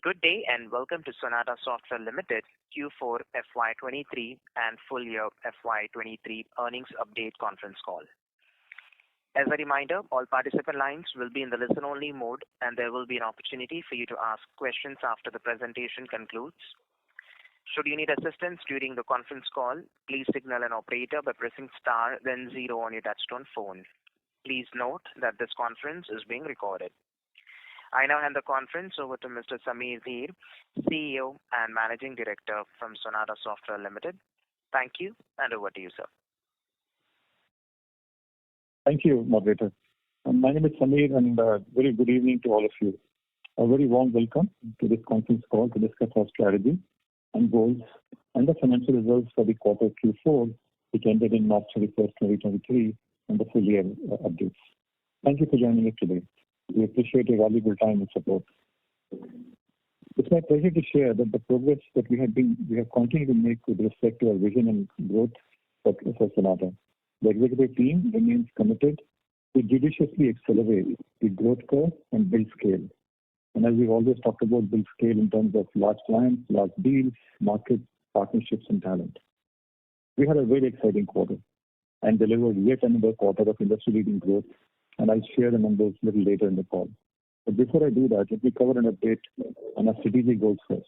Good day and welcome to Sonata Software Limited Q4FY23 and full year FY23 earnings update conference call. As a reminder, all participant lines will be in the listen-only mode and there will be an opportunity for you to ask questions after the presentation concludes. Should you need assistance during the conference call, please signal an operator by pressing star then 0 on your touchtone phone. Please note that this conference is being recorded. I now hand the conference over to Mr. Samir Dheer, CEO and Managing Director from Sonata Software Limited. Thank you, and over to you, sir. Thank you, moderator. My name is Samir, and very good evening to all of you. A very warm welcome to this conference call to discuss our strategy and goals and the financial results for the quarter Q4, which ended in March 31st, 2023, and the full year updates. Thank you for joining us today. We appreciate your valuable time and support. It's my pleasure to share that the progress that we have continued to make with respect to our vision and growth for Sonata. The executive team remains committed to judiciously accelerate the growth curve and build scale. And as we've always talked about, build scale in terms of large clients, large deals, market partnerships, and talent. We had a very exciting quarter and delivered yet another quarter of industry-leading growth, and I'll share the numbers a little later in the call. But before I do that, let me cover an update on our strategic goals first.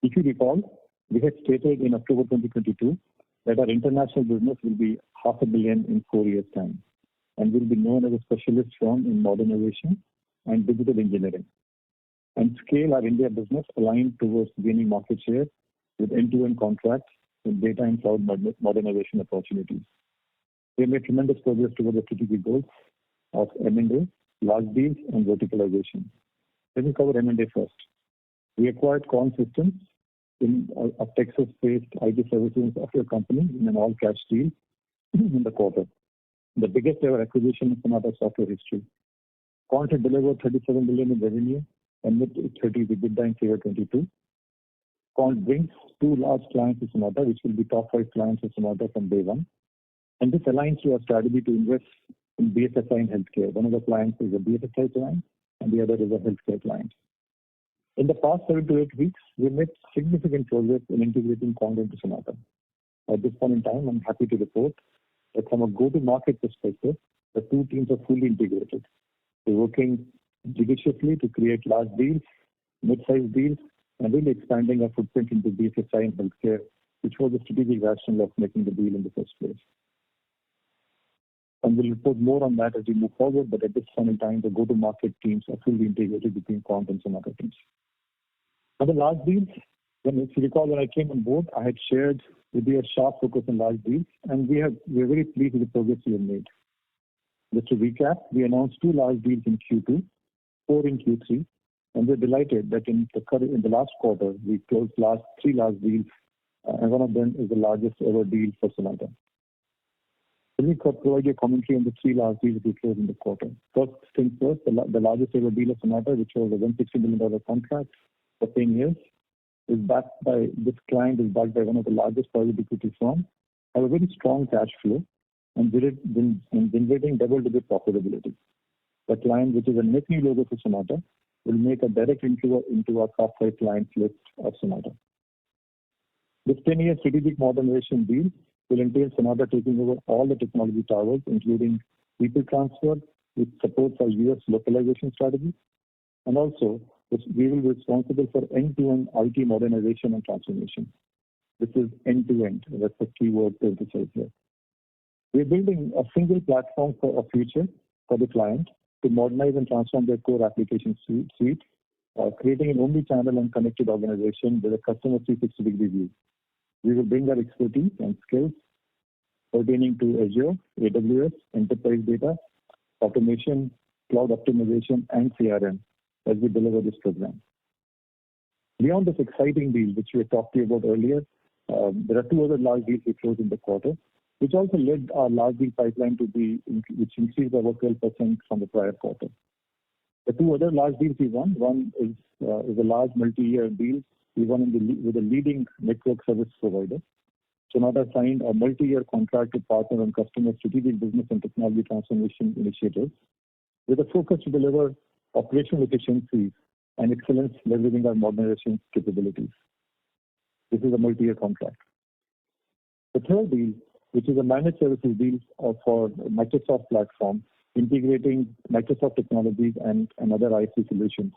If you recall, we had stated in October 2022 that our international business will be $500 million in 4 years' time and will be known as a specialist firm in modernization and digital engineering, and scale our India business aligned towards gaining market share with end-to-end contracts in data and cloud modernization opportunities. We have made tremendous progress towards the strategic goals of M&A, large deals, and verticalization. Let me cover M&A first. We acquired Corn Systems, a Texas-based IT services software company, in an all-cash deal in the quarter, the biggest ever acquisition in Sonata software history. Corn had delivered $37 million in revenue and mid-30s EBITDA in FY 22. Corn brings 2 large clients to Sonata, which will be top 5 clients of Sonata from day one. And this aligns to our strategy to invest in BFSI and healthcare. One of the clients is a BFSI client and the other is a healthcare client. In the past 7 to 8 weeks, we made significant progress in integrating Corn into Sonata. At this point in time, I'm happy to report that from a go-to-market perspective, the 2 teams are fully integrated. We're working judiciously to create large deals, mid-sized deals, and really expanding our footprint into BFSI and healthcare, which was the strategic rationale of making the deal in the first place. And we'll report more on that as we move forward, but at this point in time, the go-to-market teams are fully integrated between Corn and Sonata teams. On the large deals, if you recall, when I came on board, I had shared with you a sharp focus on large deals, and we're very pleased with the progress we have made. Just to recap, we announced 2 large deals in Q2, 4 in Q3, and we're delighted that in the last quarter, we closed 3 large deals, and one of them is the largest ever deal for Sonata. Let me provide you a commentary on the 3 large deals we closed in the quarter. First things first, the largest ever deal of Sonata, which was a $160 million contract for 10 years, this client is backed by one of the largest private equity firms, have a very strong cash flow, and generating double-digit profitability. The client, which is a net new logo for Sonata, will make a direct into our top 5 clients list of Sonata. This 10-year strategic modernization deal will entail Sonata taking over all the technology towers, including people transfer, which supports our US localization strategy, and also we will be responsible for end-to-end IT modernization and transformation. This is end-to-end. That's the key word to emphasize here. We're building a single platform for a future for the client to modernize and transform their core application suite, creating an omni-channel and connected organization with a customer 360-degree view. We will bring our expertise and skills pertaining to Azure, AWS, enterprise data, automation, cloud optimization, and CRM as we deliver this program. Beyond this exciting deal, which we had talked to you about earlier, there are 2 other large deals we closed in the quarter, which also led our large deal pipeline which increased by about 12% from the prior quarter. The 2 other large deals we won, one is a large multi-year deal we won with a leading network service provider. Sonata signed a multi-year contract to partner on customer strategic business and technology transformation initiatives with a focus to deliver operational efficiencies and excellence leveraging our modernization capabilities. This is a multi-year contract. The third deal, which is a managed services deal for Microsoft platform, integrating Microsoft technologies and other IC solutions.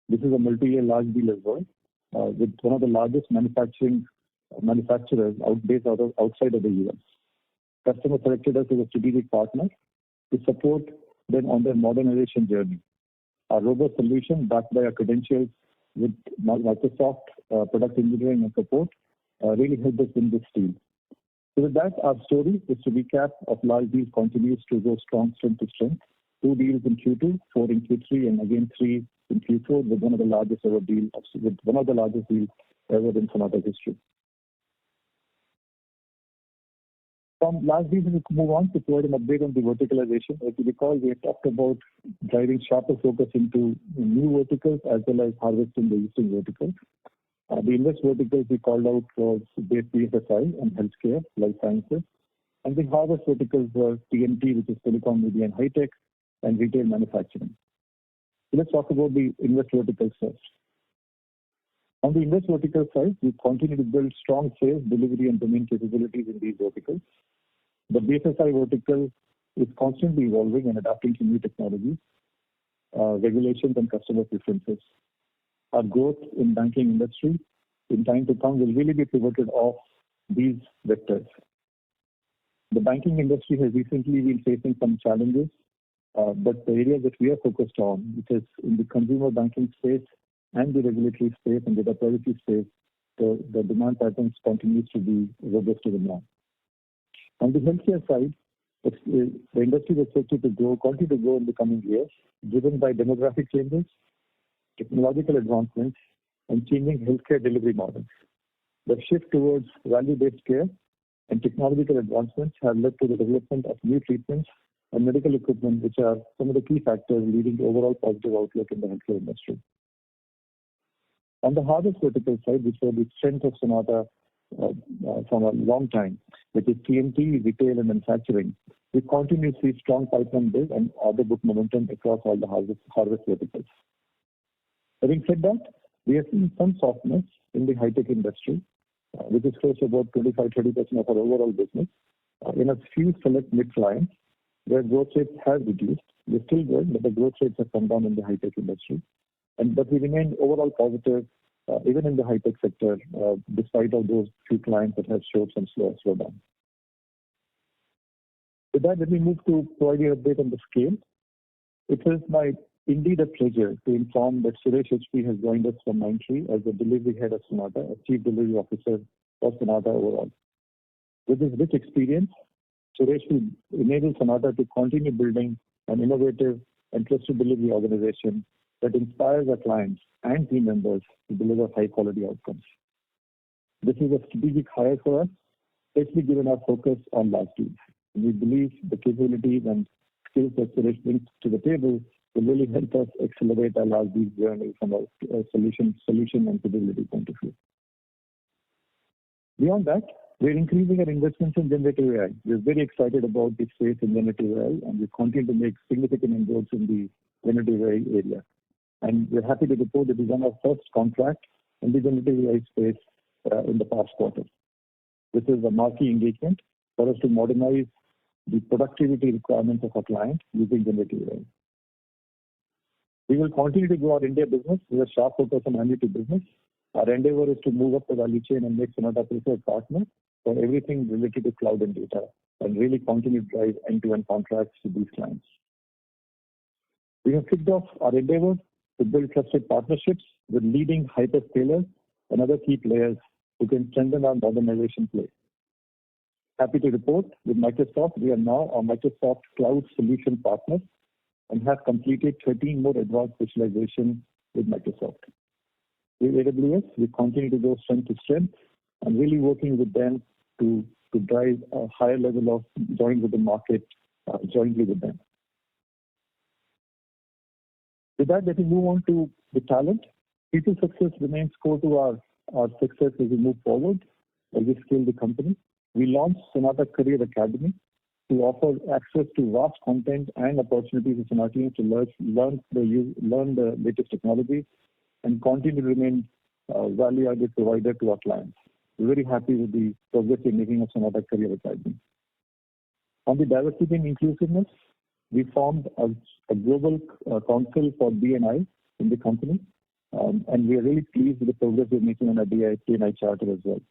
This is a multi-year large deal as well, with one of the largest manufacturers outside of the US. Customer selected us as a strategic partner to support them on their modernization journey. Our robust solution, backed by our credentials with Microsoft product engineering and support, really helped us in this deal. So with that, our story, just to recap, of large deals continues to go strength to strength. 2 deals in Q2, 4 in Q3, and again 3 in Q4 with one of the largest deals ever in Sonata's history. From large deals, we move on to provide an update on the verticalization. As you recall, we have talked about driving sharper focus into new verticals as well as harvesting the existing verticals. The invest verticals we called out was BFSI and healthcare, life sciences. And the harvest verticals were TMT, which is telecom, media and high tech, and retail manufacturing. So let's talk about the invest verticals first. On the invest vertical side, we continue to build strong sales, delivery, and domain capabilities in these verticals. The BFSI vertical is constantly evolving and adapting to new technologies, regulations, and customer preferences. Our growth in banking industry in time to come will really be pivoted off these vectors. The banking industry has recently been facing some challenges, but the areas that we are focused on, which is in the consumer banking space and the regulatory space and data privacy space, the demand patterns continues to be robust to the norm. On the healthcare side, the industry is expected to continue to grow in the coming years, driven by demographic changes, technological advancements, and changing healthcare delivery models. The shift towards value-based care and technological advancements have led to the development of new treatments and medical equipment, which are some of the key factors leading to overall positive outlook in the healthcare industry. On the harvest vertical side, which was the strength of Sonata from a long time, which is TMT, retail, and manufacturing, we continue to see strong pipeline build and order book momentum across all the harvest verticals. Having said that, we have seen some softness in the high-tech industry, which is close to about 25-30% of our overall business, in a few select mid-clients where growth rates have reduced. They're still growing, but the growth rates have come down in the high-tech industry. But we remain overall positive, even in the high-tech sector, despite of those few clients that have showed some slowdown. With that, let me move to provide you an update on the scale. It is indeed a pleasure to inform that Suresh HP has joined us from Mindtree as the delivery head of Sonata, as Chief Delivery Officer for Sonata overall. With his rich experience, Suresh will enable Sonata to continue building an innovative and trusted delivery organization that inspires our clients and team members to deliver high-quality outcomes. This is a strategic hire for us, especially given our focus on large deals. We believe the capabilities and skills that Suresh brings to the table will really help us accelerate our large deal journey from a solution and capability point of view. Beyond that, we're increasing our investments in generative AI. We're very excited about this space in generative AI, and we continue to make significant inroads in the generative AI area. And we're happy to report that we won our first contract in the generative AI space in the past quarter. This is a marquee engagement for us to modernize the productivity requirements of our client using generative AI. We will continue to grow our India business with a sharp focus on annuity business. Our endeavor is to move up the value chain and make Sonata a preferred partner for everything related to cloud and data, and really continue to drive end-to-end contracts with these clients. We have kicked off our endeavor to build trusted partnerships with leading hyperscalers and other key players who can strengthen our modernization play. Happy to report with Microsoft, we are now a Microsoft Cloud Solution Partner and have completed 13 more advanced specialization with Microsoft. With AWS, we continue to go strength to strength and really working with them to drive a higher level of join with the market jointly with them. With that, let me move on to the talent. People success remains core to our success as we move forward, as we scale the company. We launched Sonata Career Academy to offer access to vast content and opportunities for Sonatians to learn the latest technologies and continue to remain value-added provider to our clients. We're very happy with the progress we're making of Sonata Career Academy. On the diversity and inclusiveness, we formed a global council for D&I in the company, and we are really pleased with the progress we're making on our D&I charter as well.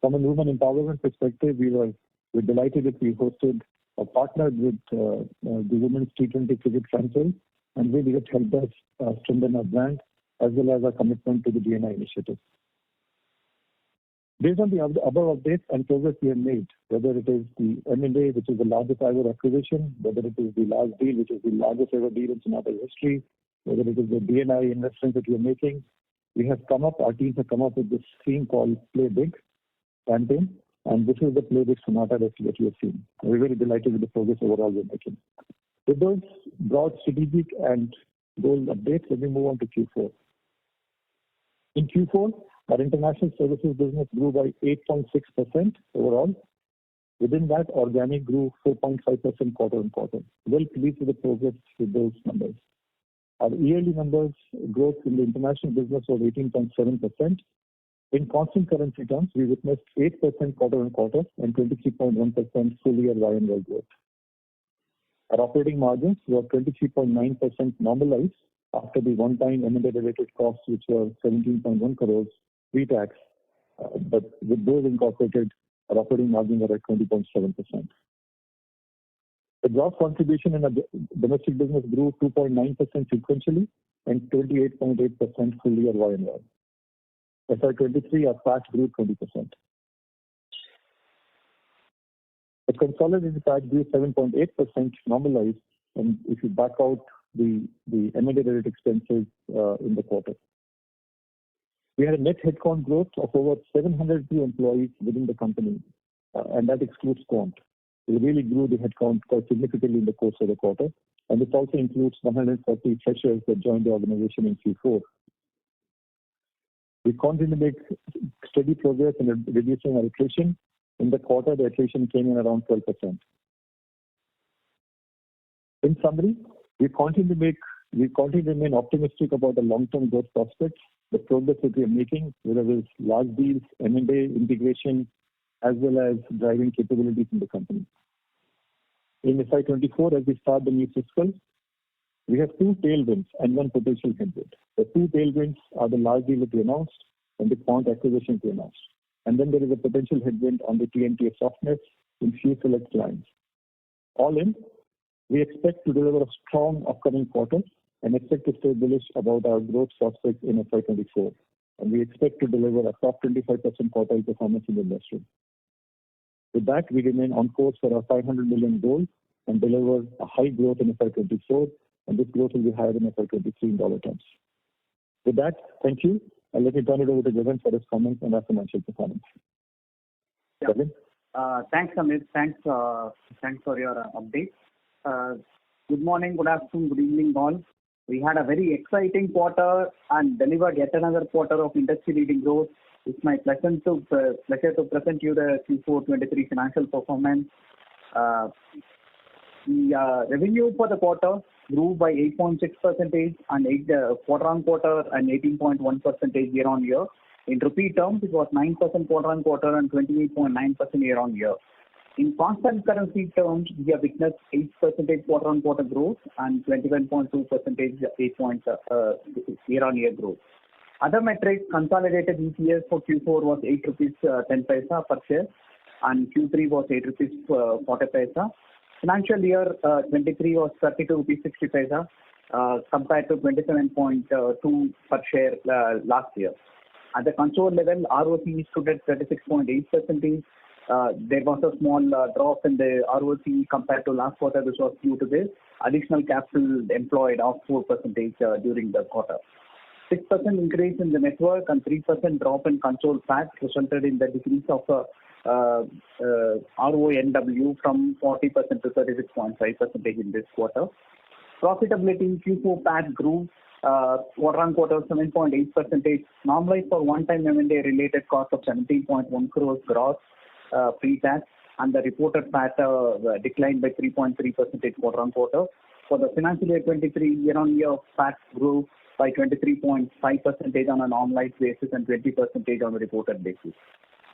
From a women empowerment perspective, we're delighted that we hosted a partner with the Women's T20 Cricket Franchise, and really it helped us strengthen our brand as well as our commitment to the D&I initiative. Based on the above updates and progress we have made, whether it is the M&A, which is the largest ever acquisition, whether it is the large deal, which is the largest ever deal in Sonata's history, whether it is the D&I investments that we are making, our teams have come up with this theme called Play Big campaign, and this is the Play Big Sonata that we have seen. We're very delighted with the progress overall we're making. With those broad strategic and goal updates, let me move on to Q4. In Q4, our international services business grew by 8.6% overall. Within that, organic grew 4.5% quarter-on-quarter. Well pleased with the progress with those numbers. Our yearly numbers growth in the international business was 18.7%. In constant currency terms, we witnessed 8% quarter-on-quarter and 23.1% full year year-on-year growth. Our operating margins were 23.9% normalized after the one-time M&A related costs, which were 17.1 crores pre-tax. But with those incorporated, our operating margins are at 20.7%. The gross contribution in the domestic business grew 2.9% sequentially and 28.8% full year year-on-year. FY23, our PAT grew 20%. The consolidated PAT grew 7.8% normalized, and if you back out the M&A related expenses in the quarter. We had a net headcount growth of over 700 new employees within the company, and that excludes Quant. We really grew the headcount quite significantly in the course of the quarter, and this also includes 140 freshers that joined the organization in Q4. We continue to make steady progress in reducing our attrition. In the quarter, the attrition came in around 12%. In summary, we continue to remain optimistic about the long-term growth prospects, the progress that we are making, whether it's large deals, M&A integration, as well as driving capabilities in the company. In FY24, as we start the new fiscal, we have two tailwinds and one potential headwind. The two tailwinds are the large deal that we announced and the Quant acquisition we announced. And then there is a potential headwind on the TMT softness in few select clients. All in, we expect to deliver a strong upcoming quarter and expect to stay bullish about our growth prospects in FY24. And we expect to deliver a top 25% quartile performance in the industry. With that, we remain on course for our 500 million goal and deliver a high growth in FY24, and this growth will be higher in FY23 in dollar terms. With that, thank you, and let me turn it over to Gagan for his comments on our financial performance. Yeah. Gagan? Thanks, Amit. Thanks for your update. Good morning, good afternoon, good evening, all. We had a very exciting quarter and delivered yet another quarter of industry-leading growth. It's my pleasure to present you the Q4/23 financial performance. The revenue for the quarter grew by 8.6% and quarter-on-quarter and 18.1% year-on-year. In rupee terms, it was 9% quarter-on-quarter and 28.9% year-on-year. In constant currency terms, we have witnessed 8% quarter-on-quarter growth and 21.2% year-on-year growth. Other metrics, consolidated EPS for Q4 was 8 rupees 10 paisa per share and Q3 was 8 rupees 40 paisa. Financial year 23 was 32 rupees 60 paisa compared to 27.2 per share last year. At the console level, ROC stood at 36.8%. There was a small drop in the ROC compared to last quarter. This was due to this additional capital employed of 4% during the quarter. 6% increase in the network and 3% drop in console PAT resulted in the decrease of RONW from 40% to 36.5% in this quarter. Profitability in Q4 PAT grew quarter-on-quarter 7.8%, normalized for one-time M&A related cost of 17.1 crores gross pre-tax, and the reported PAT declined by 3.3% quarter-on-quarter. For the financial year 23, year-on-year PAT grew by 23.5% on a normalized basis and 20% on a reported basis.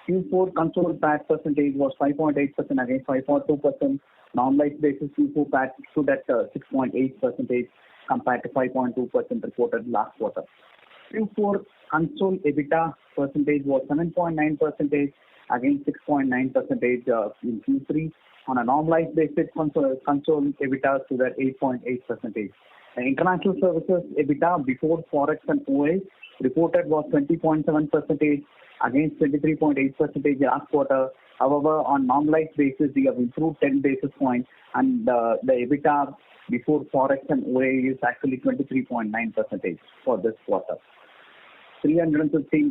Q4 consolidated PAT percentage was 5.8% against 5.2%. Normalized basis Q4 PAT stood at 6.8% compared to 5.2% reported last quarter. Q4 consolidated EBITDA percentage was 7.9% against 6.9% in Q3. On a normalized basis, consolidated EBITDA stood at 8.8%. International services EBITDA before Forex and OA reported was 20.7% against 23.8% last quarter. However, on normalized basis, we have improved 10 basis points, and the EBITDA before Forex and OA is actually 23.9% for this quarter. 350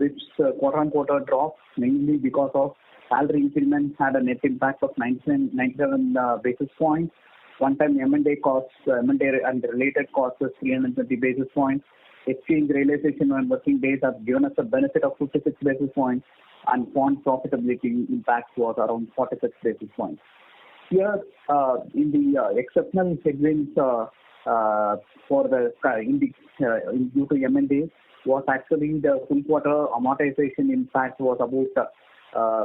bits quarter-on-quarter drop, mainly because of salary increments had a net impact of 97 basis points. One-time M&A costs, M&A and related costs was 320 basis points. Exchange realization on working days have given us a benefit of 56 basis points, and quant profitability impact was around 46 basis points. Here, in the exceptional headwinds for the due to M&A was actually the full quarter amortization impact was about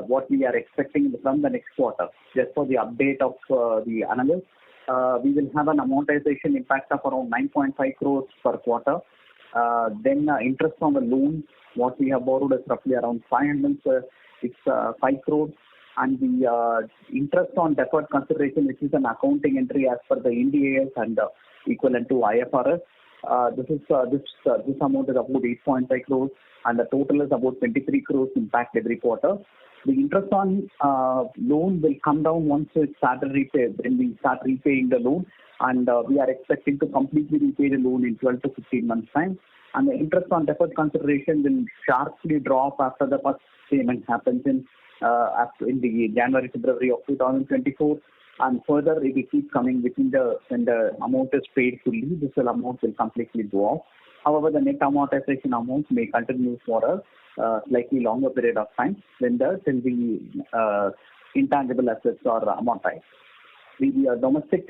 what we are expecting from the next quarter. Just for the update of the analysts, we will have an amortization impact of around 9.5 crores per quarter. Then interest on the loan, what we have borrowed is roughly around 500, it's 5 crores. And the interest on deferred consideration, which is an accounting entry as per the NDAS and equivalent to IFRS. This amount is about 8.5 crores, and the total is about 23 crores impact every quarter. The interest on loan will come down once it started repay, when we start repaying the loan, and we are expecting to completely repay the loan in 12 to 15 months time. And the interest on deferred consideration will sharply drop after the first payment happens in the January, February of 2024. And further, it will keep coming when the amount is paid fully. This amount will completely go off. However, the net amortization amount may continue for a slightly longer period of time till the intangible assets are amortized. The domestic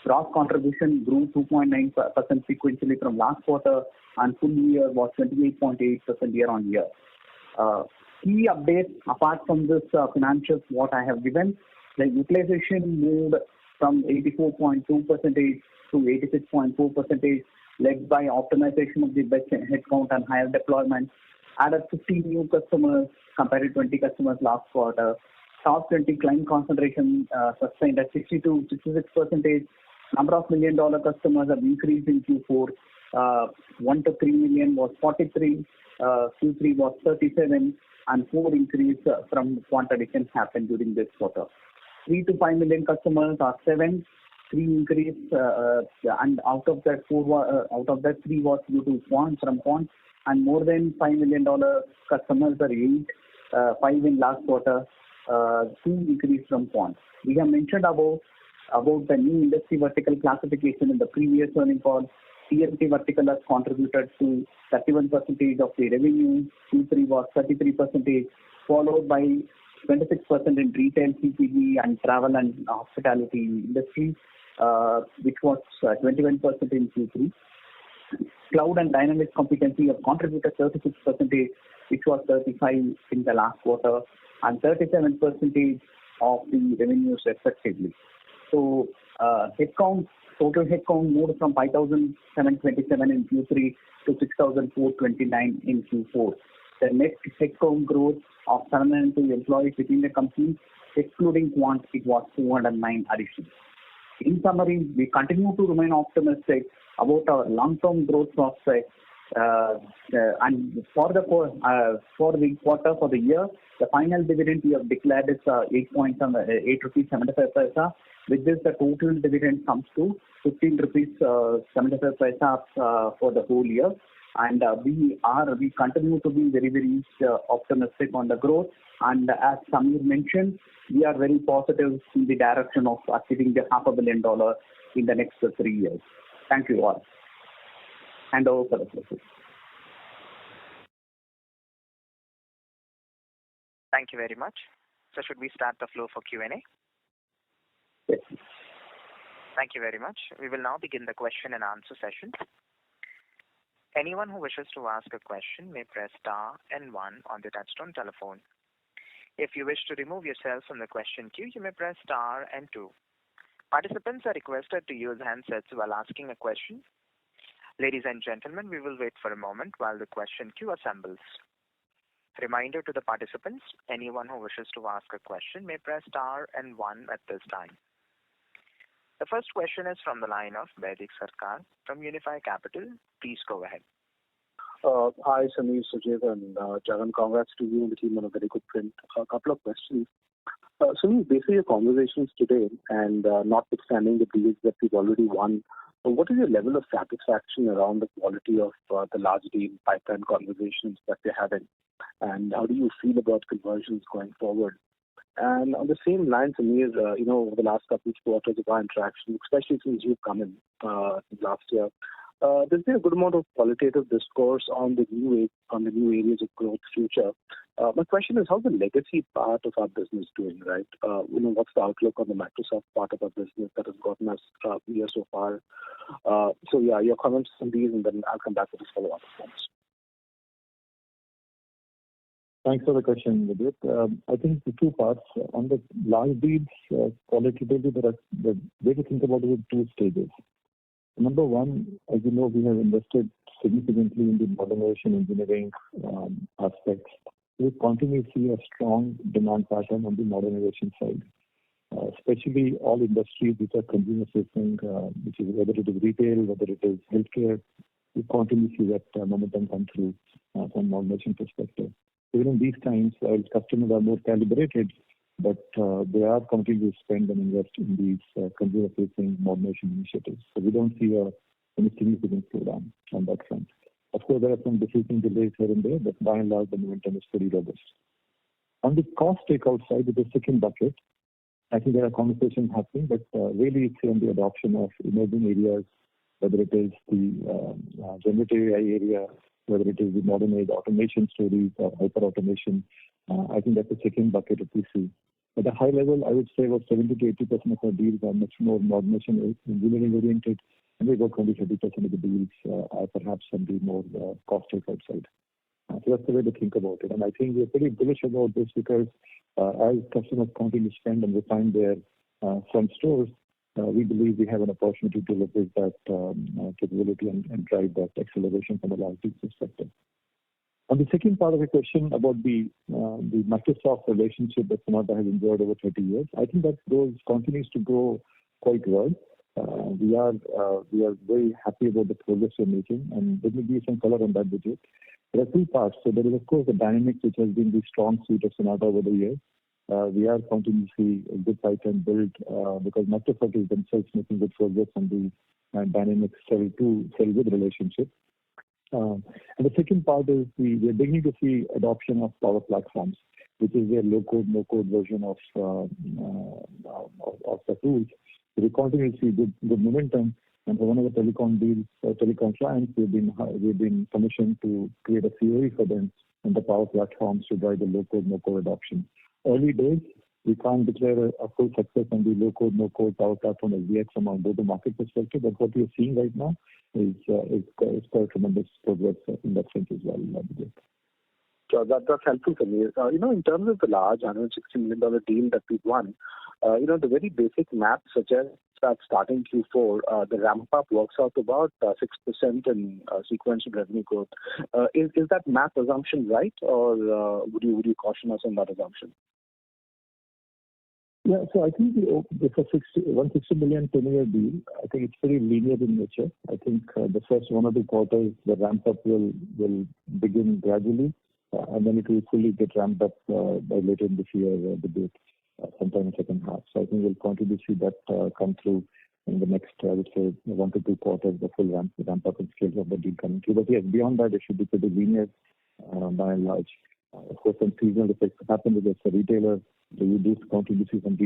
gross contribution grew 2.9% sequentially from last quarter, and full year was 28.8% year on year. Key updates apart from this financials what I have given, the utilization moved from 84.2% to 86.4%, led by optimization of the bench headcount and higher deployment. Added 15 new customers compared to 20 customers last quarter. Top 20 client concentration sustained at 62-66%. Number of $1 million customers have increased in Q4. 1 to 3 million was 43. Q3 was 37, and 4 increase from quant additions happened during this quarter. 3 to 5 million customers are 7. 3 increase, and out of that 3 was due to quant, and more than $5 million customers are 8. 5 in last quarter. 2 increase from quant. We have mentioned about the new industry vertical classification in the previous earnings call. TMT vertical has contributed to 31% of the revenue. Q3 was 33%, followed by 26% in retail, CPG, and travel and hospitality industry, which was 21% in Q3. Cloud and dynamic competency have contributed 36%, which was 35% in the last quarter, and 37% of the revenues respectively. So total headcount moved from 5,727 in Q3 to 6,429 in Q4. The net headcount growth of 702 employees within the company, excluding quant, it was 209 additions. In summary, we continue to remain optimistic about our long-term growth prospects. And for the quarter, for the year, the final dividend we have declared is 8.75 rupees. With this, the total dividend comes to 15.75 rupees for the whole year. And we continue to be very, very optimistic on the growth. And as Samir mentioned, we are very positive in the direction of achieving the $500 million in the next 3 years. Thank you all. And over for the question. Thank you very much. So should we start the floor for Q&A? Yes. Thank you very much. We will now begin the question and answer session. Anyone who wishes to ask a question may press star and one on the touchtone telephone. If you wish to remove yourself from the question queue, you may press star and two. Participants are requested to use handsets while asking a question. Ladies and gentlemen, we will wait for a moment while the question queue assembles. Reminder to the participants, anyone who wishes to ask a question may press star and one at this time. The first question is from the line of Vaidik Sarkar from Unifi Capital. Please go ahead. Hi, Sameer, Sujit, and Jagan. Congrats to you and the team on a very good print. A couple of questions. Sameer, based on your conversations today and notwithstanding the deals that we've already won, what is your level of satisfaction around the quality of the large deal pipeline conversations that we're having? And how do you feel about conversions going forward? And on the same line, Sameer, over the last couple of quarters of our interaction, especially since you've come in last year, there's been a good amount of qualitative discourse on the new areas of growth future. My question is, how's the legacy part of our business doing, right? What's the outlook on the Microsoft part of our business that has gotten us here so far? Your comments on these, and then I'll come back with this follow-up. Thanks. Thanks for the question, Vivek. I think the two parts. On the large deals, qualitatively, the way to think about it is two stages. Number one, as you know, we have invested significantly in the modernization engineering aspects. We continue to see a strong demand pattern on the modernization side, especially all industries which are consumer facing, which is whether it is retail, whether it is healthcare. We continue to see that momentum come through from modernization perspective. Even in these times, while customers are more calibrated, but they are continuing to spend and invest in these consumer-facing modernization initiatives. So we don't see any significant slowdown on that front. Of course, there are some decision delays here and there, but by and large, the momentum is pretty robust. On the cost takeout side, with the second bucket, I think there are conversations happening, but really it's on the adoption of emerging areas, whether it is the generative AI area, whether it is the modernized automation stories or hyper-automation. I think that's the second bucket that we see. At a high level, I would say about 70 to 80% of our deals are much more modernization engineering oriented, and about 20-30% of the deals are perhaps on the more cost takeout side. So that's the way to think about it. And I think we're pretty bullish about this because as customers continue to spend and refine their front stores, we believe we have an opportunity to leverage that capability and drive that acceleration from a large deal perspective. On the second part of the question about the Microsoft relationship that Sonata has enjoyed over 30 years, I think that continues to grow quite well. We are very happy about the progress we're making, and let me give you some color on that, Vijay. There are two parts. So there is, of course, the dynamics, which has been the strong suit of Sonata over the years. We are continuing to see a good pipeline build because Microsoft is themselves making good progress on the Dynamics sell-good relationship. And the second part is we are beginning to see adoption of Power Platforms, which is their low-code, no-code version of the tools. So we continue to see good momentum. And for one of the telecom clients, we've been commissioned to create a COE for them and the Power Platforms to drive the low-code, no-code adoption. Early days, we can't declare a full success on the low-code, no-code Power Platform as yet from a go-to-market perspective, but what we are seeing right now is quite tremendous progress in that sense as well. So that's helpful for me. In terms of the large $160 million deal that we've won, the very basic math suggests that starting Q4, the ramp-up works out to about 6% in sequential revenue growth. Is that math assumption right, or would you caution us on that assumption? Yeah, so I think the $160 million 10-year deal, I think it's pretty linear in nature. I think the first 1 or 2 quarters, the ramp-up will begin gradually, and then it will fully get ramped up by later in this year, sometime in the second half. So I think we'll continue to see that come through in the next, I would say, 1 to 2 quarters, the full ramp-up and scale of the deal coming through. But yes, beyond that, it should be pretty linear by and large. Of course, some seasonal effects happen with the retailer. So you do continue to see some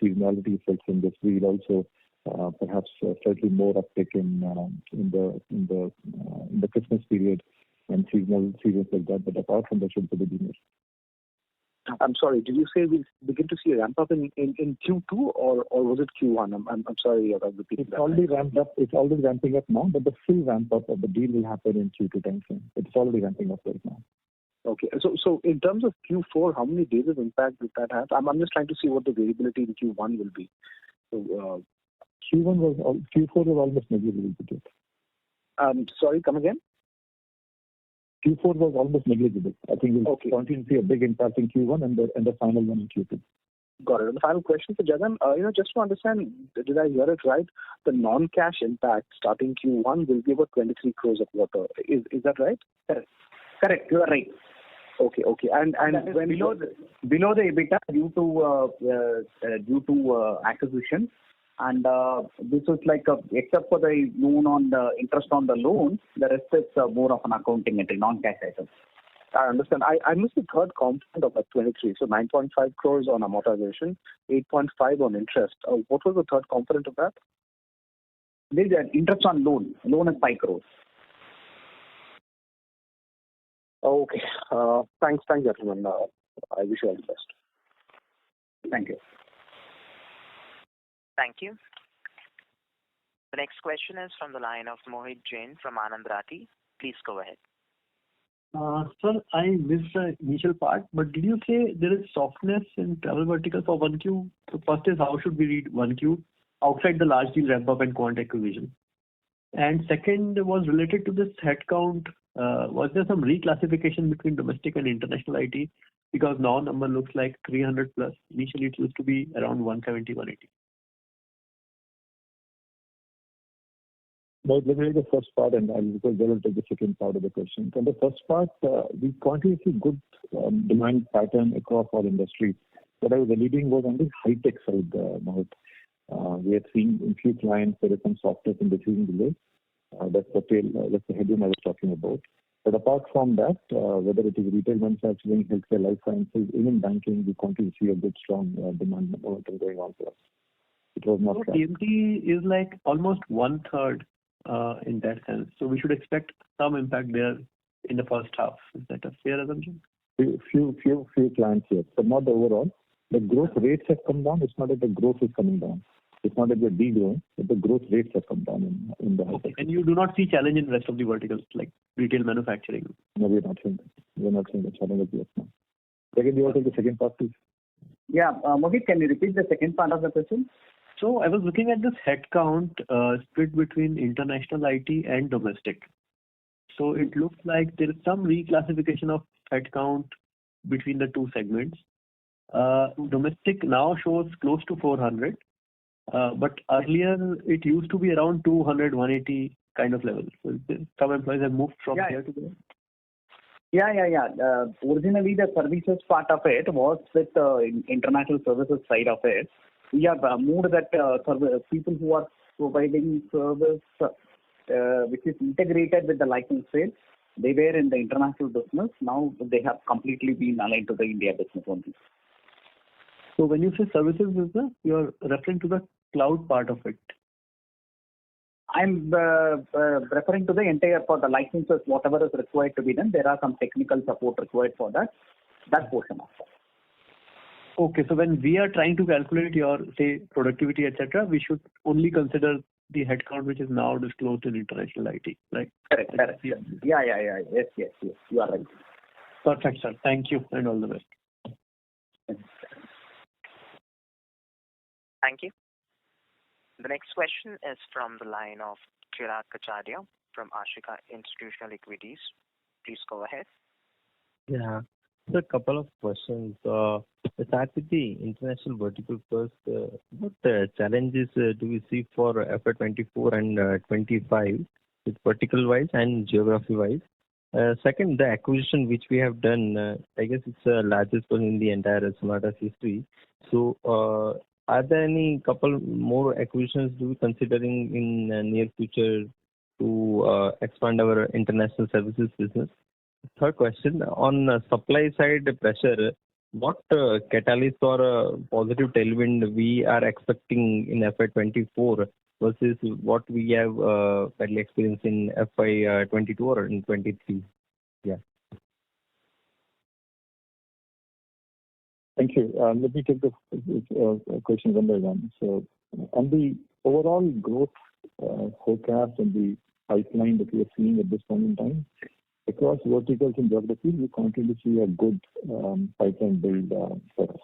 seasonality effects in this. We will also perhaps slightly more uptick in the Christmas period and seasons like that. But apart from that, should be linear. I'm sorry, did you say we begin to see a ramp up in Q2 or was it Q1? I'm sorry about repeating that. It's already ramped up. It's already ramping up now, but the full ramp up of the deal will happen in Q2 timeframe. It's already ramping up right now. Okay. So in terms of Q4, how many days of impact did that have? I'm just trying to see what the variability in Q1 will be. So Q4 was almost negligible to it. Sorry, come again? Q4 was almost negligible. I think we'll continue to see a big impact in Q1 and the final one in Q2. Got it. And the final question for Jagan, just to understand, did I hear it right? The non-cash impact starting Q1 will be about 23 crores a quarter. Is that right? Correct. You are right. Okay. And when below the EBITDA due to acquisition, and this is like except for the loan on the interest on the loan, the rest is more of an accounting entry, non-cash item. I understand. I missed the third component of that 23. So 9.5 crores on amortization, 8.5 on interest. What was the third component of that? There is an interest on loan. Loan is 5 crores. Okay. Thanks, gentlemen. I wish you all the best. Thank you. Thank you. The next question is from the line of Mohit Jain from Anand Rathi. Please go ahead. Sir, I missed the initial part, but did you say there is softness in travel vertical for 1Q? So first is, how should we read 1Q outside the large deal ramp up and quant acquisition? And second was related to this headcount. Was there some reclassification between domestic and international IT? Because now number looks like 300 plus. Initially it used to be around 170, 180. Let me take the first part and because they will take the second part of the question. So the first part, we continue to see good demand pattern across all industries. What I was alluding was on the high-tech side, Mohit. We are seeing in few clients there is some softness in decision delays. That's the headroom I was talking about. But apart from that, whether it is retail manufacturing, healthcare, life sciences, even banking, we continue to see a good strong demand momentum going on for us. It was not. So TMT is like almost 1/3 in that sense. So we should expect some impact there in the first half. Is that a fair assumption? Few clients here, but not the overall. The growth rates have come down. It's not that the growth is coming down. It's not that we're degrowing, but the growth rates have come down in the high-tech. And you do not see challenge in rest of the verticals like retail manufacturing? No, we're not seeing that. We're not seeing the challenge yet now. Second, you want to take the second part, please? Yeah, Mohit, can you repeat the second part of the question? So I was looking at this headcount split between international IT and domestic. So it looks like there is some reclassification of headcount between the two segments. Domestic now shows close to 400, but earlier it used to be around 200, 180 kind of level. So some employees have moved from here to there. Yeah. Originally, the services part of it was with the international services side of it. We have moved that people who are providing service which is integrated with the license sales. They were in the international business. Now they have completely been aligned to the India business only. So when you say services business, you are referring to the cloud part of it. I'm referring to the entire for the licenses, whatever is required to be done. There are some technical support required for that portion of it. Okay, so when we are trying to calculate your, say, productivity, etc., we should only consider the headcount which is now disclosed in international IT, right? Correct. Yeah. Yes. You are right. Perfect, sir. Thank you and all the best. Thank you. The next question is from the line of Chirag Kacharia from Ashika Institutional Equities. Please go ahead. Yeah. So a couple of questions. Let's start with the international vertical first. What challenges do we see for FY24 and 25, with vertical-wise and geography-wise? Second, the acquisition which we have done, I guess it's the largest one in the entire Sonata history. So are there any couple more acquisitions do we considering in near future to expand our international services business? Third question, on supply side pressure, what catalyst or positive tailwind we are expecting in FY24 versus what we have badly experienced in FY22 or in 23? Yeah. Thank you. Let me take the question one by one. So, on the overall growth forecast and the pipeline that we are seeing at this point in time, across verticals and geographies, we continue to see a good pipeline build for us.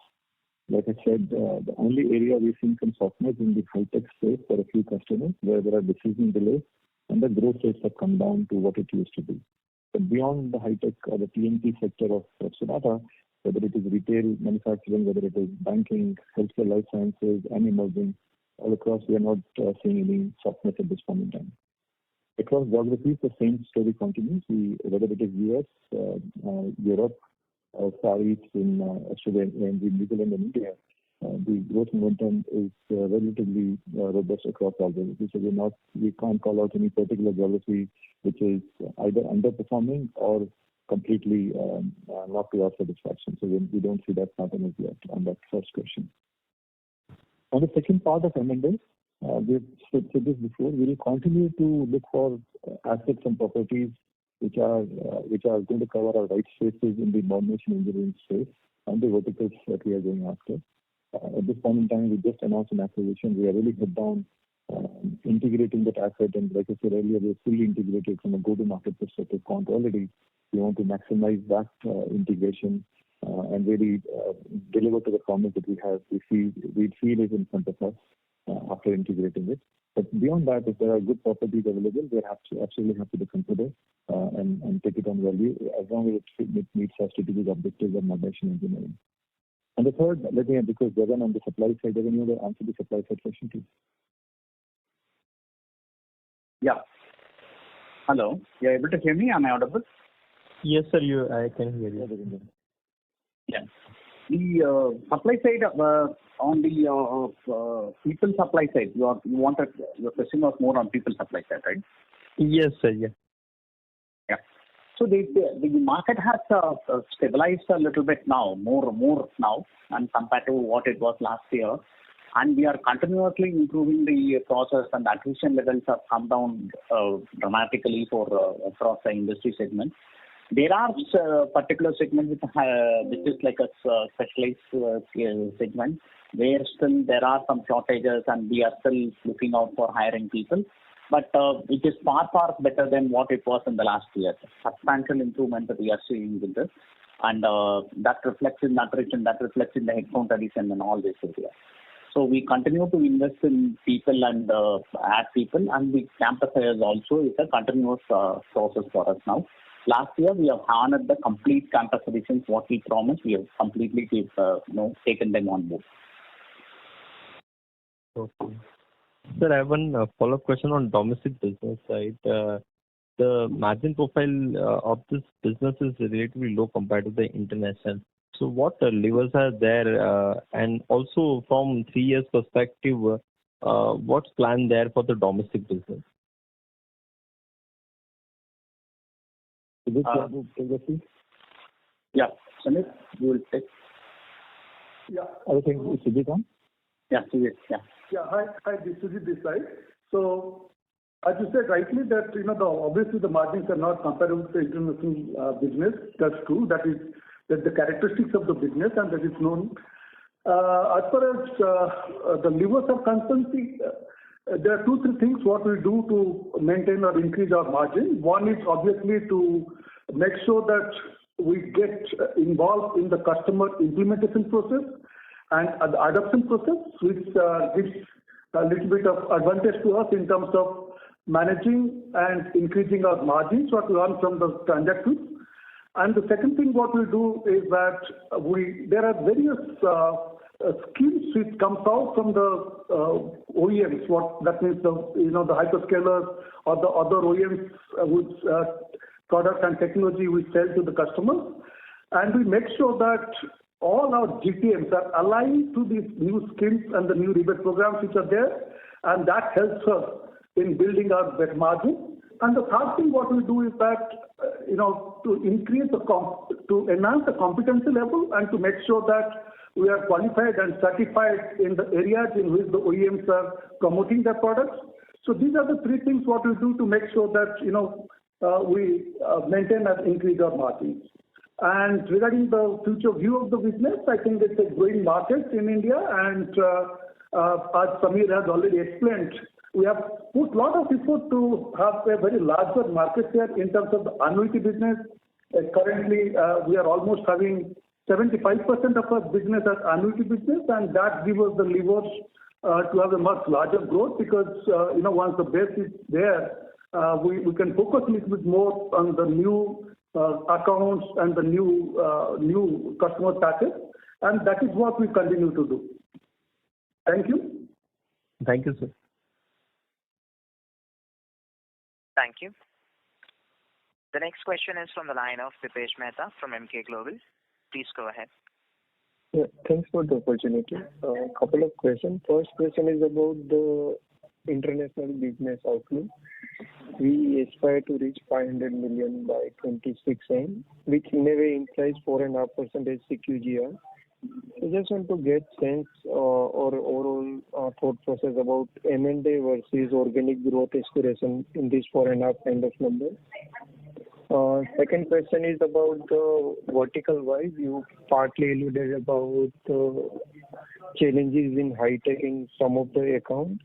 Like I said, the only area we're seeing some softness in the high-tech space for a few customers where there are decision delays and the growth rates have come down to what it used to be. But beyond the high-tech or the TMT sector of Sonata, whether it is retail, manufacturing, whether it is banking, healthcare, life sciences, and emerging, all across, we are not seeing any softness at this point in time. Across geographies, the same story continues. Whether it is US, Europe, Far East, in Australia, and New Zealand and India, the growth momentum is relatively robust across all geographies. So we can't call out any particular geography which is either underperforming or completely not to our satisfaction. So we don't see that pattern as yet on that first question. On the second part of M&A, we've said this before, we will continue to look for assets and properties which are going to cover our right spaces in the modernization engineering space and the verticals that we are going after. At this point in time, we just announced an acquisition. We are really head down integrating that asset, and like I said earlier, we are fully integrated from a go-to-market perspective. Already, we want to maximize that integration and really deliver to the promise that we have. We feel is in front of us after integrating it. But beyond that, if there are good properties available, we're absolutely happy to consider and take it on value as long as it meets our strategic objectives of modernization engineering. And the third, because Jagan on the supply side, Jagan, you want to answer the supply side question, please? Yeah. Hello. You're able to hear me? Am I audible? Yes, sir. I can hear you. Yeah. The supply side, on the people supply side, your question was more on people supply side, right? Yes, sir. Yeah. Yeah. So the market has stabilized a little bit now, more now, and compared to what it was last year. And we are continuously improving the process, and attrition levels have come down dramatically across the industry segment. There are particular segments which is like a specialized segment where still there are some shortages, and we are still looking out for hiring people. But it is far better than what it was in the last year. Substantial improvement that we are seeing with this, and that reflects in attrition, that reflects in the headcount addition and all this area. So we continue to invest in people and add people, and the campus hires also is a continuous process for us now. Last year, we have honored the complete campus additions, what we promised. We have completely taken them on board. Okay. Sir, I have one follow-up question on domestic business side. The margin profile of this business is relatively low compared to the international. So what levers are there? And also from 3 years perspective, what's planned there for the domestic business? Yeah, Sumit, you will take. Yeah, I think Sujit on. Yeah, Sujit. Yeah. Yeah. Hi, this is Sujit this side. So, as you said rightly that obviously the margins are not comparable to the international business. That's true. That is the characteristics of the business, and that is known. As far as the levers are concerned, there are 2-3 things what we do to maintain or increase our margin. One is obviously to make sure that we get involved in the customer implementation process and the adoption process, which gives a little bit of advantage to us in terms of managing and increasing our margins, what we earn from the transactions. And the second thing what we do is that there are various schemes which comes out from the OEMs. What that means, the hyperscalers or the other OEMs whose product and technology we sell to the customers, and we make sure that all our GTMs are aligned to these new schemes and the new rebate programs which are there, and that helps us in building our better margin. And the third thing what we do is that to increase to enhance the competency level and to make sure that we are qualified and certified in the areas in which the OEMs are promoting their products. So these are the 3 things what we do to make sure that we maintain and increase our margins. And regarding the future view of the business, I think it's a growing market in India, and as Samir has already explained, we have put a lot of effort to have a very larger market share in terms of the annuity business. Currently, we are almost having 75% of our business as annuity business, and that gives us the levers to have a much larger growth because, once the base is there, we can focus a little bit more on the new accounts and the new customer package, and that is what we continue to do. Thank you. Thank you, sir. Thank you. The next question is from the line of Dipesh Mehta from Emkay Global. Please go ahead. Yeah, thanks for the opportunity. Couple of questions. First question is about the international business outlook. We aspire to reach 500 million by 26 end, which in a way implies 4.5% CQGR. I just want to get sense or overall thought process about M&A versus organic growth aspiration in this 4.5 kind of number. Second question is about the vertical wise. You partly alluded about challenges in high tech in some of the accounts.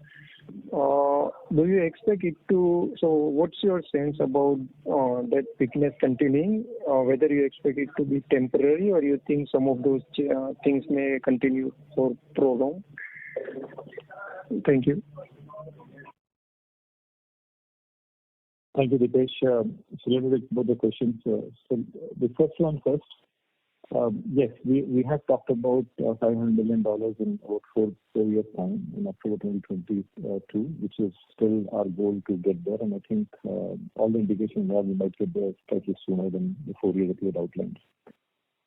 Do you expect it to? So, what's your sense about that weakness continuing? Whether you expect it to be temporary, or you think some of those things may continue for prolonged? Thank you. Thank you, Dipesh. So let me take both the questions. So the first one first. Yes, we have talked about $500 million in about 4 years' time in October 2022, which is still our goal to get there. And I think all the indications are we might get there slightly sooner than the 4 years that we had outlined.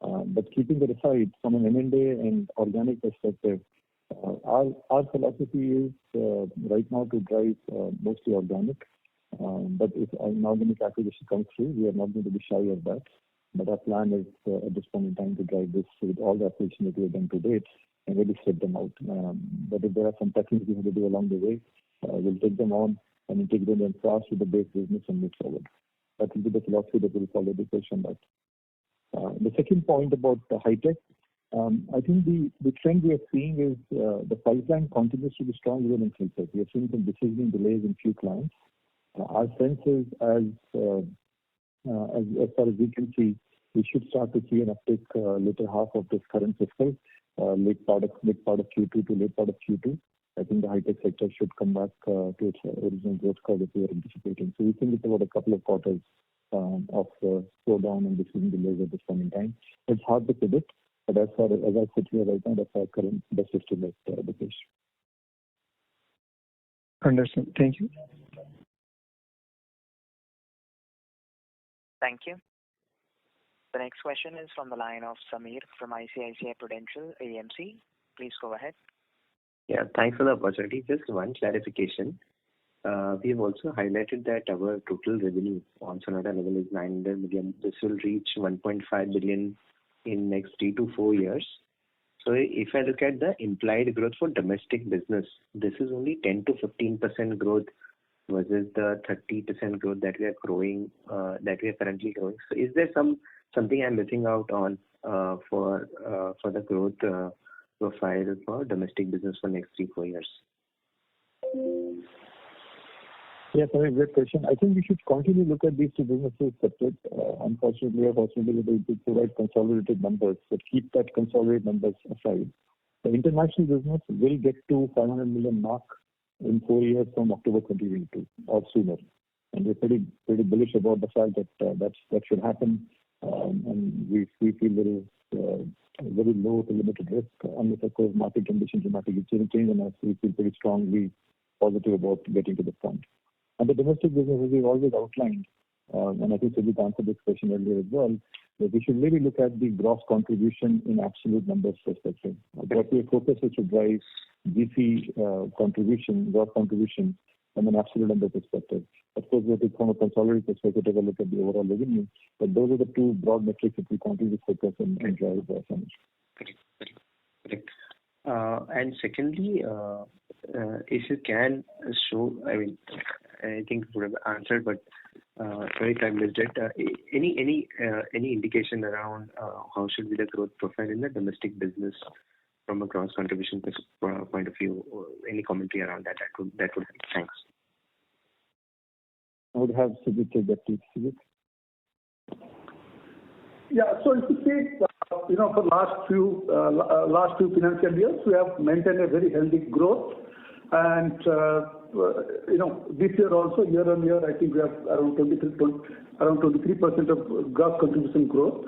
But keeping that aside, from an M&A and organic perspective, our philosophy is right now to drive mostly organic. But if an organic acquisition comes through, we are not going to be shy of that. But our plan is at this point in time to drive this with all the acquisitions that we have done to date and really set them out. But if there are some techniques we have to do along the way, we'll take them on and integrate them fast with the base business and move forward. That will be the philosophy that we'll follow the question that. The second point about the high tech, I think the trend we are seeing is the pipeline continues to be strong even in high tech. We are seeing some decision delays in few clients. Our sense is as far as we can see, we should start to see an uptick later half of this current fiscal, mid part of Q2 to late part of Q2. I think the high tech sector should come back to its original growth curve that we are anticipating. So we think it's about a couple of quarters of slowdown and decision delays at this point in time. It's hard to predict, but as I sit here right now, that's our current best estimate, Dipesh. Understood. Thank you. Thank you. The next question is from the line of Samir from ICICI Prudential AMC. Please go ahead. Yeah, thanks for the opportunity. Just one clarification. We have also highlighted that our total revenue on Sonata level is 900 million. This will reach 1.5 billion in next 3 to 4 years. So if I look at the implied growth for domestic business, this is only 10 to 15% growth versus the 30% growth that we are growing, that we are currently growing. So is there something I'm missing out on for the growth profile for domestic business for next 3-4 years? Yes, very great question. I think we should continue to look at these two businesses separate. Unfortunately, or possibly we provide consolidated numbers, but keep that consolidated numbers aside. The international business will get to 500 million mark in 4 years from October 2022 or sooner. And we're pretty bullish about the fact that that should happen. And we feel there is very low to limited risk unless, of course, market conditions dramatically change, and as we feel pretty strongly positive about getting to the point. And the domestic business, as we've always outlined, and I think Sujit answered this question earlier as well, that we should really look at the gross contribution in absolute numbers perspective. What we focus is to drive GC contribution, gross contribution from an absolute number perspective. Of course, we have to, from a consolidated perspective, take a look at the overall revenue. But those are the two broad metrics that we continue to focus and drive the percentage. Correct. And secondly, if you can show, I mean, I think you would have answered, but Sorry if I missed it. Any indication around how should be the growth profile in the domestic business from a gross contribution point of view? Or any commentary around that would help. Thanks. I would have Sujit take that, please. Sujit? Yeah. So if you see, for last few financial years, we have maintained a very healthy growth. And, this year also, year on year, I think we have around 23% of gross contribution growth.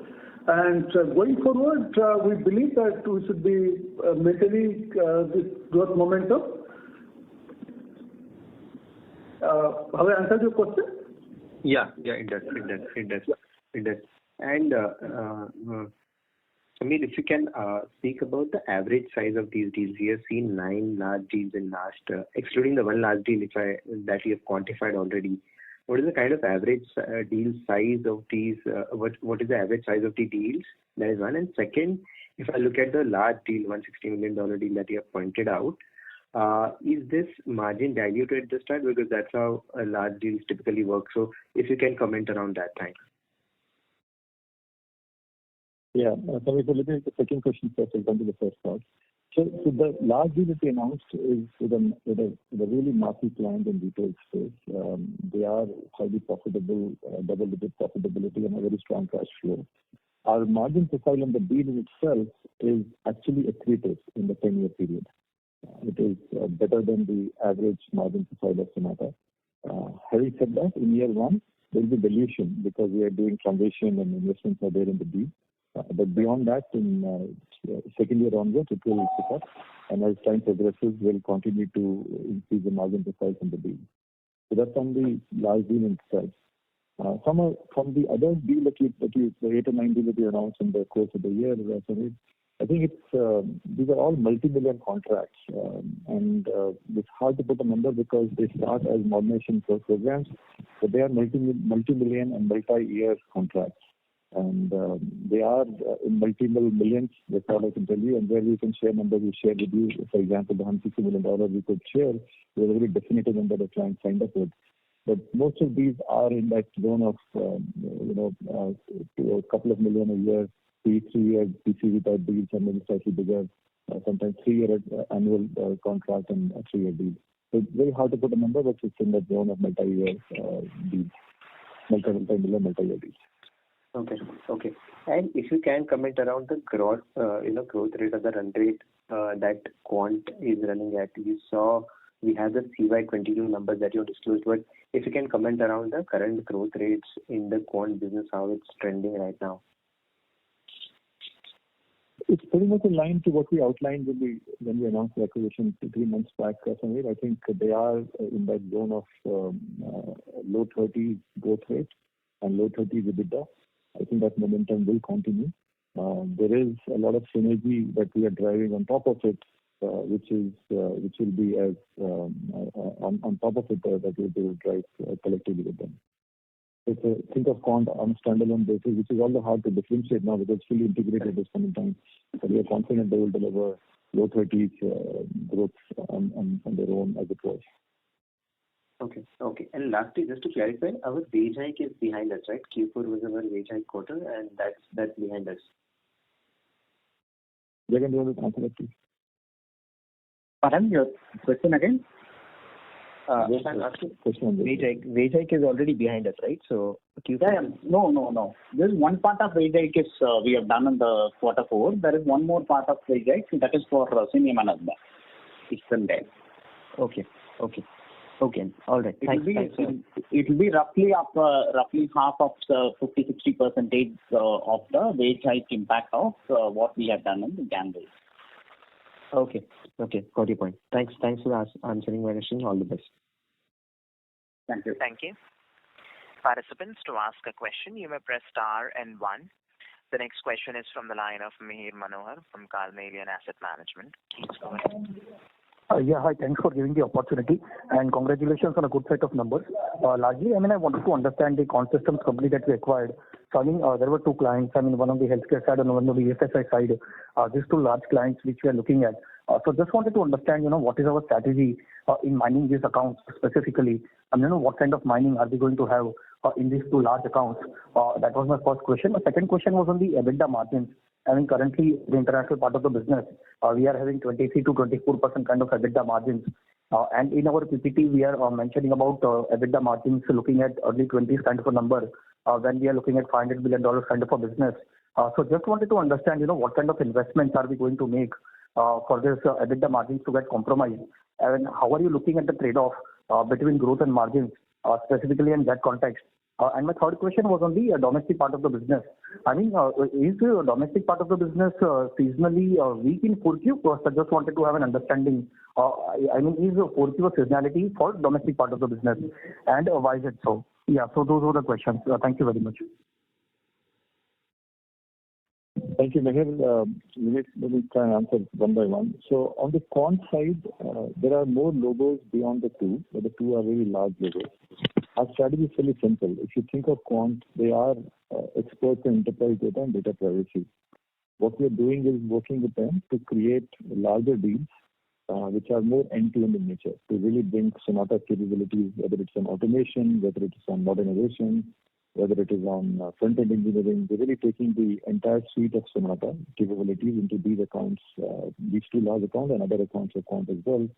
And going forward, we believe that we should be maintaining this growth momentum. Have I answered your question? Yeah, it does. And Samir, if you can speak about the average size of these deals. We have seen 9 large deals in last, excluding the one large deal that you have quantified already. What is the kind of average deal size of these? What is the average size of the deals? That is one. And second, if I look at the large deal, $160 million deal that you have pointed out, is this margin diluted at the start? Because that's how large deals typically work. So if you can comment around that, thanks. Yeah. So let me take the second question first and come to the first part. So the large deal that we announced is with a really massive client in retail space. They are highly profitable, double-digit profitability and a very strong cash flow. Our margin profile on the deal in itself is actually accretive in the 10-year period. It is better than the average margin profile of Sonata. Having said that, in year one, there will be dilution because we are doing transition and investments are there in the deal. But beyond that, in second year onwards, it will pick up. And as time progresses, we'll continue to increase the margin profile from the deal. So that's on the large deal in itself. From the other deal the 8 or 9 deals that you announced in the course of the year, I think these are all multi-million contracts. And it's hard to put a number because they start as modernization programs, but they are multi-million and multi-year contracts. And they are in multiple millions, that's all I can tell you. And where we can share numbers, we share with you. For example, the $160 million we could share, we have a very definitive number the client signed up with. But most of these are in that zone of, a couple of million a year, 3-year PCV type deals, and maybe slightly bigger, sometimes 3-year annual contract and a 3-year deal. So it's very hard to put a number, but it's in that zone of multi-year deals, multi-million, multi-year deals. Okay. And if you can comment around the growth rate of the run rate that Quant is running at. You saw we have the CY22 numbers that you disclosed, but if you can comment around the current growth rates in the Quant business, how it's trending right now. It's pretty much in line to what we outlined when we announced the acquisition 3 months back, Samir. I think they are in that zone of low 30s growth rate and low 30s EBITDA. I think that momentum will continue. There is a lot of synergy that we are driving on top of it, which will be as on top of it that we will drive collectively with them. So think of Quant on a standalone basis, which is also hard to differentiate now because it's fully integrated at this point in time. But we are confident they will deliver low 30s growth on their own as it was. Okay. And lastly, just to clarify, our wage hike is behind us, right? Q4 was our wage hike quarter, and that's behind us. Jagan, do you want to answer that, please? Pardon, your question again? Wage hike is already behind us, right? So Q4. Yeah. No. There's one part of wage hike is we have done in the quarter 4. There is one more part of wage hike that is for senior management. It's still there. Okay. All right. It will be roughly half of the 50-60% of the wage hike impact of what we have done in January. Okay. Got your point. Thanks for answering my question. All the best. Thank you. Thank you. Participants, to ask a question, you may press star and 1. The next question is from the line of Mihir Manohar from Carnelian Asset Management. Please go ahead. Hi. Thanks for giving the opportunity and congratulations on a good set of numbers. Largely, I wanted to understand the Quant Systems company that we acquired. So, there were 2 clients. One on the healthcare side and one on the BFSI side. These 2 large clients which we are looking at. So, just wanted to understand, what is our strategy in mining these accounts specifically? And, what kind of mining are we going to have? in these two large accounts? That was my first question. My second question was on the EBITDA margins. I mean, currently, the international part of the business, we are having 23 to 24% kind of EBITDA margins. And in our PPT, we are mentioning about EBITDA margins looking at early 20s kind of a number when we are looking at $500 million kind of a business. So just wanted to understand, what kind of investments are we going to make for this EBITDA margins to get compromised? And how are you looking at the trade-off between growth and margins, specifically in that context? And my third question was on the domestic part of the business. I mean, is the domestic part of the business seasonally weak in 4Q? I just wanted to have an understanding. I mean, is 4Q a seasonality for domestic part of the business? And why is it so? Yeah, so those were the questions. Thank you very much. Thank you, Mihir. Let me try and answer one by one. So on the quant side, there are more logos beyond the two, but the two are very large logos. Our strategy is fairly simple. If you think of quant, they are experts in enterprise data and data privacy. What we are doing is working with them to create larger deals, which are more end-to-end in nature, to really bring Sonata capabilities, whether it's on automation, whether it is on modernization, whether it is on front-end engineering. We're really taking the entire suite of Sonata capabilities into these accounts, these two large accounts and other accounts of quant as well,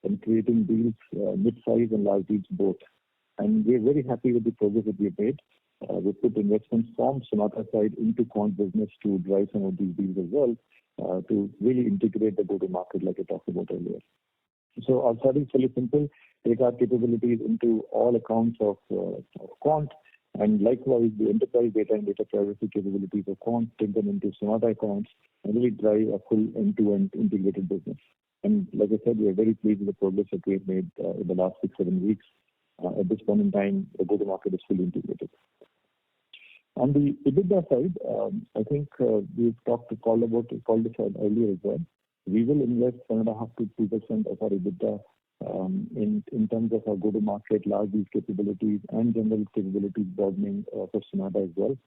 and creating deals, mid-size and large deals both. And we're very happy with the progress that we've made. We put investments from Sonata side into quant business to drive some of these deals as well, to really integrate the go-to-market like I talked about earlier. So our strategy is fairly simple. Take our capabilities into all accounts of quant, and likewise the enterprise data and data privacy capabilities of quant, take them into Sonata accounts and really drive a full end-to-end integrated business. And like I said, we are very pleased with the progress that we have made in the last 6-7 weeks. At this point in time, the go-to-market is fully integrated. On the EBITDA side, I think we've called this out earlier as well. We will invest 1.5 to 2% of our EBITDA in terms of our go-to-market, large deal capabilities, and general capabilities broadening for Sonata as well.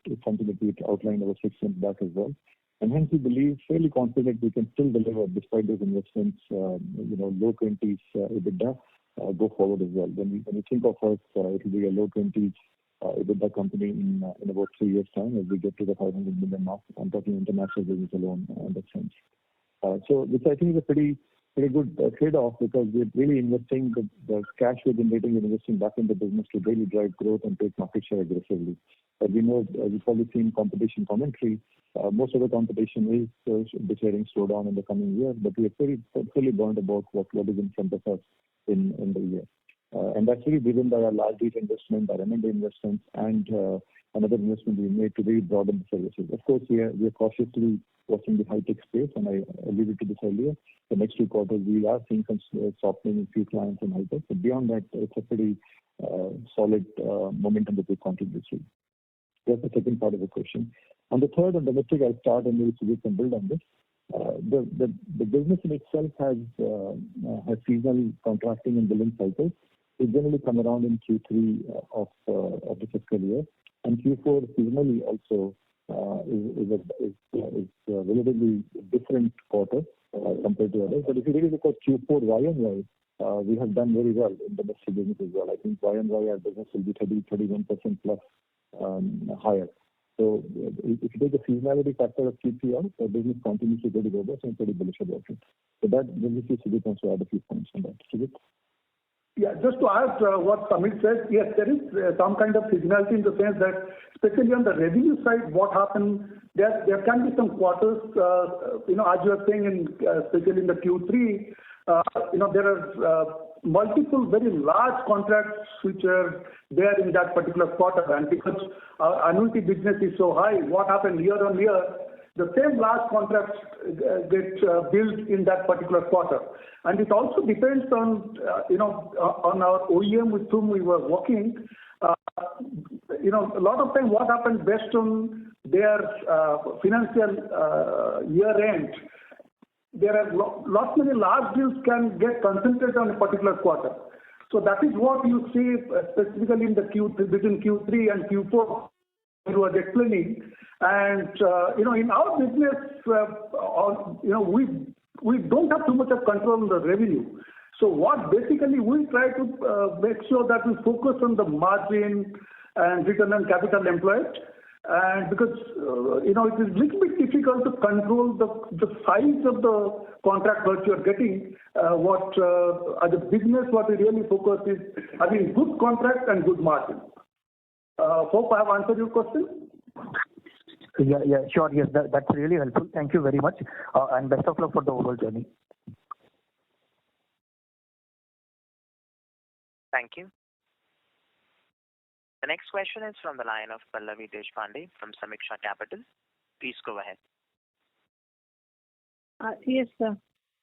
It's something that we outlined over 6 months back as well. And hence, we believe fairly confident we can still deliver despite those investments, low 20s EBITDA go forward as well. When you think of us, it will be a low 20s EBITDA company in about 3 years' time as we get to the 500 million mark. I'm talking international business alone in that sense. So this I think is a pretty good trade-off, because we're really investing the cash we're generating and investing back in the business to really drive growth and take market share aggressively. As we know, as you've probably seen competition commentary, most of the competition is declaring slowdown in the coming year, but we are fully burned about what is in front of us in the year. And that's really driven by our large deal investment, our M&A investments, and another investment we made to really broaden the services. Of course, we are cautiously watching the high-tech space, and I alluded to this earlier. The next 2 quarters, we are seeing some softening in few clients in high-tech, but beyond that, it's a pretty solid momentum that we continue to see. That's the second part of the question. On the third, on domestic, I'll start and maybe Sujit can build on this. The business in itself has seasonal contracting and billing cycles. It generally come around in Q3 of the fiscal year, and Q4 seasonally also is a relatively different quarter compared to others. But if you really look at Q4 YoY, we have done very well in domestic business as well. I think YoY our business will be 31% plus higher. So if you take the seasonality factor of Q3 out, the business continues to go to robust and pretty bullish about it. So that brings me to Sujit wants to add a few points on that. Sujit? Yeah, just to add what Samir said, yes, there is some kind of seasonality in the sense that, especially on the revenue side, what happened, there can be some quarters, as you are saying, especially in the Q3, there are multiple very large contracts which are there in that particular quarter. And because our annuity business is so high, what happened year on year, the same large contracts get built in that particular quarter. And it also depends on, on our OEM with whom we were working. A lot of time what happens based on their financial year end, there are many large deals can get concentrated on a particular quarter. So that is what you see specifically in the between Q3 and Q4 you was explaining. And in our business, we don't have too much of control on the revenue. So what basically we try to make sure that we focus on the margin and return on capital employed. And because, it is a little bit difficult to control the size of the contract what you are getting. As a business, what we really focus is having good contract and good margin. Hope I have answered your question. Yeah, sure. Yes, that's really helpful. Thank you very much. And best of luck for the overall journey. Thank you. The next question is from the line of Pallavi Deshpande from Samiksha Capital. Please go ahead. Yes, sir.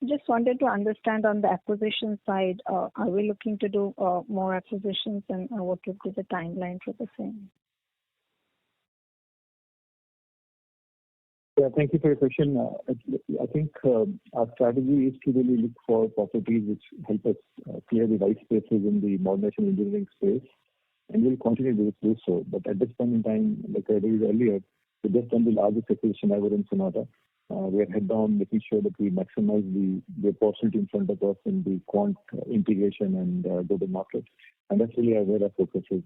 Just wanted to understand on the acquisition side, are we looking to do more acquisitions, and what would be the timeline for the same? Yeah, thank you for your question. I think our strategy is to really look for properties which help us clear the white spaces in the modernization engineering space, and we'll continue to do so. But at this point in time, like I did earlier, we just done the largest acquisition ever in Sonata. We are head down making sure that we maximize the opportunity in front of us in the quant integration and go to market. And that's really where our focus is.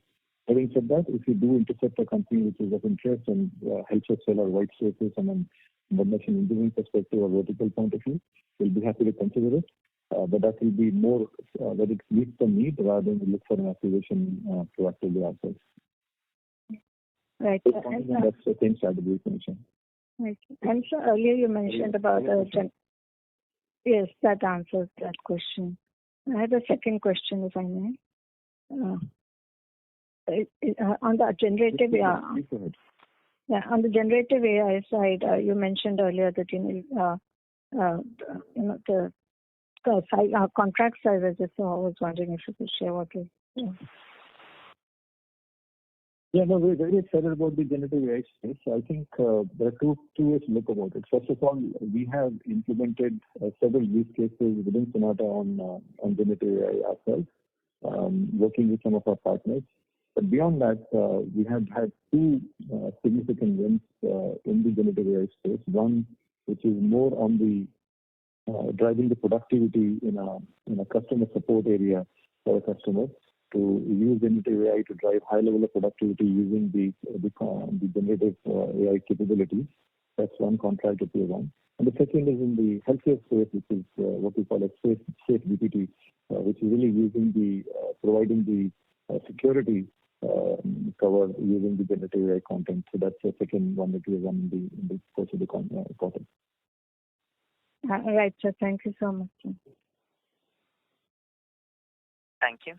Having said that, if you do intercept a company which is of interest and helps us sell our white spaces from a modernization engineering perspective or vertical point of view, we'll be happy to consider it. But that will be more that it meets the need rather than look for an acquisition proactively ourselves. Right. That's the same strategy mentioned. Right. And so earlier you mentioned about yes, that answers that question. I had a second question, if I may. On the generative AI. Yeah, on the generative AI side, you mentioned earlier that the contract sizes. So I was wondering if you could share what is. Yeah, no, we're very excited about the generative AI space. I think there are two ways to look about it. First of all, we have implemented several use cases within Sonata on generative AI ourselves, working with some of our partners. But beyond that, we have had two significant wins in the generative AI space. One, which is more on the driving the productivity in a customer support area for a customer, to use generative AI to drive high level of productivity using the generative AI capabilities. That's one contract that we have won. And the second is in the healthcare space, which is what we call a safe GPT, which is really using providing the security cover using the generative AI content. So that's the second one that we have won in the course of the quarter. Right, sir. Thank you so much. Thank you.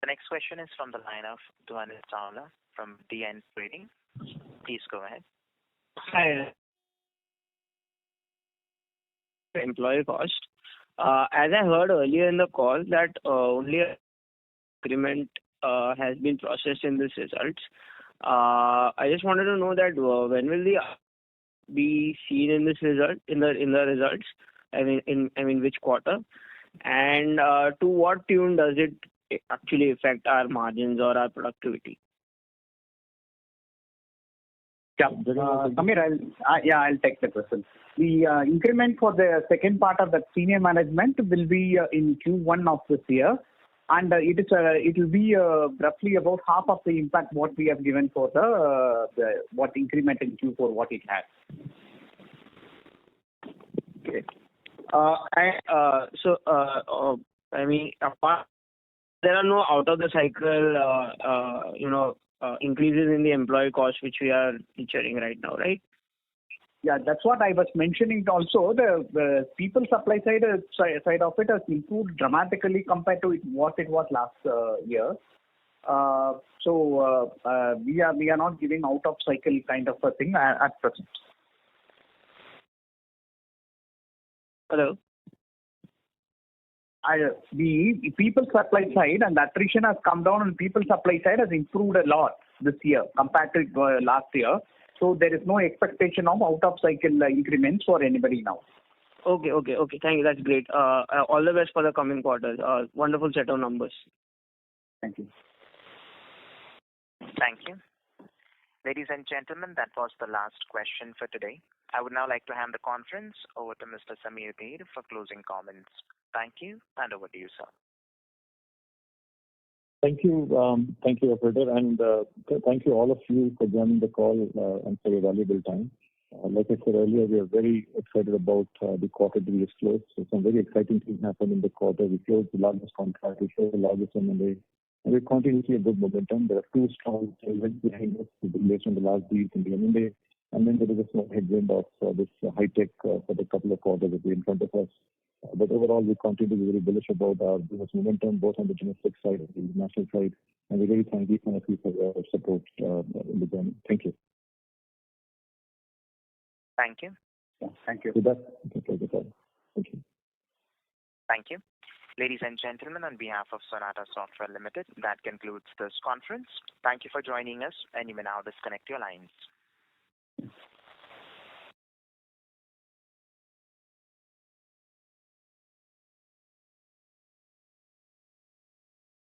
The next question is from the line of Dhwanil Chawla from DN Trading. Please go ahead. Hi. Employee cost. As I heard earlier in the call that only agreement has been processed in this results. I just wanted to know that when will the be seen in this result in the results? I mean which quarter? And to what tune does it actually affect our margins or our productivity? Yeah, Samir, I'll take the question. The increment for the second part of the senior management will be in Q1 of this year, and it will be roughly about half of the impact what we have given for the what increment in Q4 what it has. Okay. I mean, apart, there are no out of the cycle, increases in the employee cost which we are featuring right now, right? Yeah, that's what I was mentioning also. The people supply side of it has improved dramatically compared to what it was last year. So we are not giving out of cycle kind of a thing at present. Hello. The people supply side and the attrition has come down, and people supply side has improved a lot this year compared to last year. So there is no expectation of out of cycle increments for anybody now. Okay. Thank you. That's great. All the best for the coming quarters. Wonderful set of numbers. Thank you. Thank you. Ladies and gentlemen, that was the last question for today. I would now like to hand the conference over to Mr. Samir Dher for closing comments. Thank you, and over to you, sir. Thank you, operator, and thank you all of you for joining the call and for your valuable time. Like I said earlier, we are very excited about the quarter we just closed. So some very exciting things happened in the quarter. We closed the largest contract, we closed the largest M&A, and we continue to see a good momentum. There are two strong tailwinds behind us based on the large deals in the M&A, and then there is a small headwind of this high tech for the couple of quarters that we in front of us. But overall, we continue to be very bullish about our business momentum, both on the domestic side and the international side. And we really thank each one of you for your support in the journey. Thank you. Thank you. Thank you. With that, thank you. Thank you. Ladies and gentlemen, on behalf of Sonata Software Limited, that concludes this conference. Thank you for joining us, and you may now disconnect your lines.